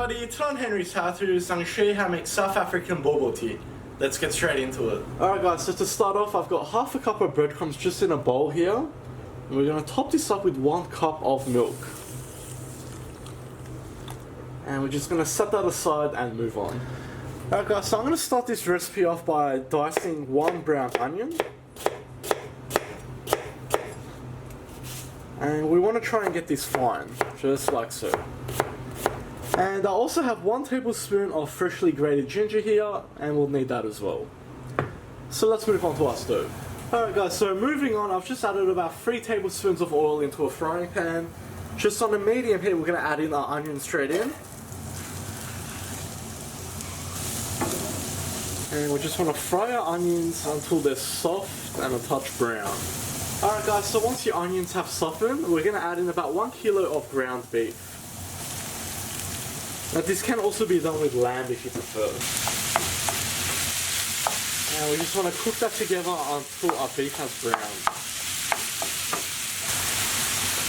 everybody, today on Henry's House, I'm going to show you how to make South African Bobotie. Let's get straight into it. Alright guys, so to start off, I've got half a cup of breadcrumbs just in a bowl here. And we're going to top this up with 1 cup of milk. And we're just going to set that aside and move on. Alright guys, so I'm going to start this recipe off by dicing 1 brown onion. And we want to try and get this fine, just like so. And I also have 1 tablespoon of freshly grated ginger here, and we'll need that as well. So let's move on to our stove. Alright guys, so moving on, I've just added about 3 tablespoons of oil into a frying pan. Just on a medium heat, we're going to add in our onions straight in. And we just want to fry our onions until they're soft and a touch brown. Alright guys, so once your onions have softened, we're going to add in about 1 kilo of ground beef. Now this can also be done with lamb if you prefer. And we just want to cook that together until our beef has browned.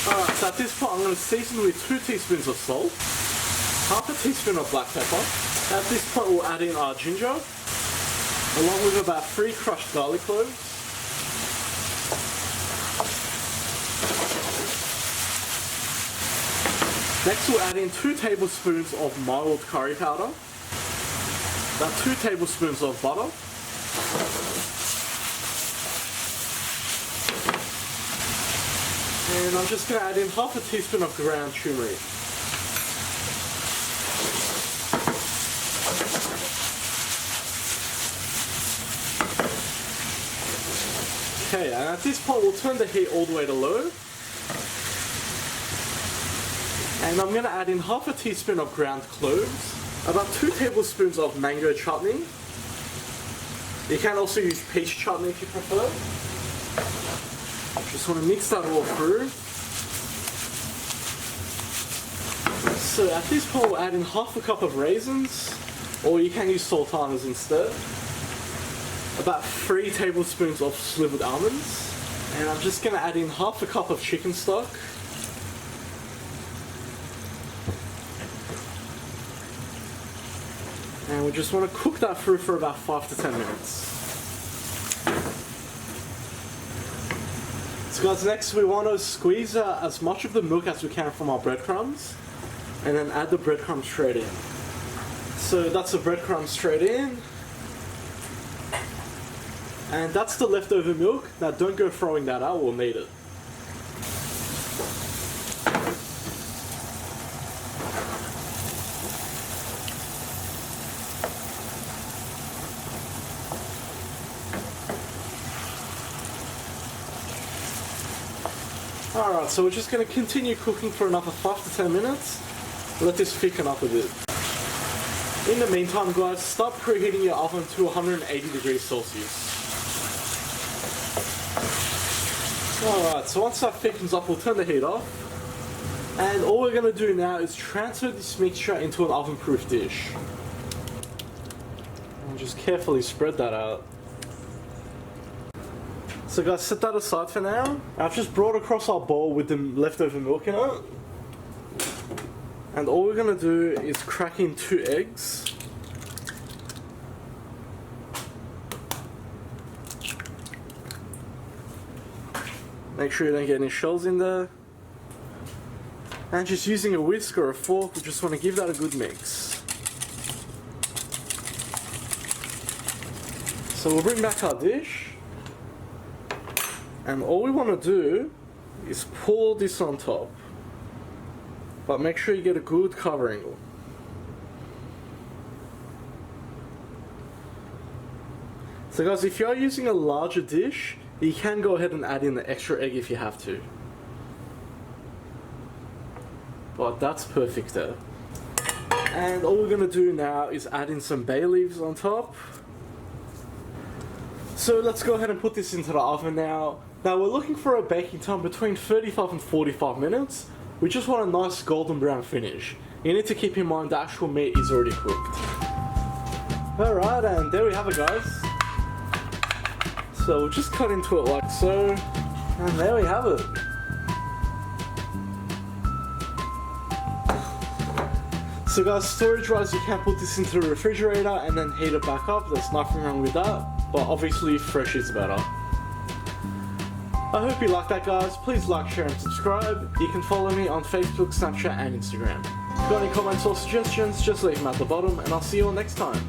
Alright, so at this point I'm going to season with 2 teaspoons of salt, half a teaspoon of black pepper. At this point we'll add in our ginger, along with about 3 crushed garlic cloves. Next we'll add in 2 tablespoons of mild curry powder, about 2 tablespoons of butter, and I'm just going to add in half a teaspoon of ground turmeric. Okay, and at this point we'll turn the heat all the way to low. And I'm going to add in half a teaspoon of ground cloves, about 2 tablespoons of mango chutney. You can also use peach chutney if you prefer. Just want to mix that all through. So at this point we'll add in half a cup of raisins, or you can use sultanas instead. About 3 tablespoons of slivered almonds. And I'm just going to add in half a cup of chicken stock. And we just want to cook that through for about 5 to 10 minutes. So guys, next we want to squeeze out as much of the milk as we can from our breadcrumbs, and then add the breadcrumbs straight in. So that's the breadcrumbs straight in. And that's the leftover milk. Now don't go throwing that out, we'll need it. Alright, so we're just going to continue cooking for another 5 to 10 minutes. Let this thicken up a bit. In the meantime guys, start preheating your oven to 180 degrees Celsius. Alright, so once that thickens up, we'll turn the heat off. And all we're going to do now is transfer this mixture into an oven-proof dish. And just carefully spread that out. So guys, set that aside for now. I've just brought across our bowl with the leftover milk in it. And all we're going to do is crack in 2 eggs. Make sure you don't get any shells in there. And just using a whisk or a fork, we just want to give that a good mix. So we'll bring back our dish. And all we want to do is pour this on top. But make sure you get a good cover angle. So guys, if you are using a larger dish, you can go ahead and add in the extra egg if you have to. But that's perfect there. And all we're going to do now is add in some bay leaves on top. So let's go ahead and put this into the oven now. Now we're looking for a baking time between 35 and 45 minutes. We just want a nice golden brown finish. You need to keep in mind the actual meat is already cooked. Alright, and there we have it guys. So we'll just cut into it like so. And there we have it. So guys, storage-wise, you can put this into the refrigerator and then heat it back up. There's nothing wrong with that, but obviously fresh is better. I hope you like that, guys. Please like, share and subscribe. You can follow me on Facebook, Snapchat and Instagram. If you've got any comments or suggestions, just leave them at the bottom and I'll see you all next time.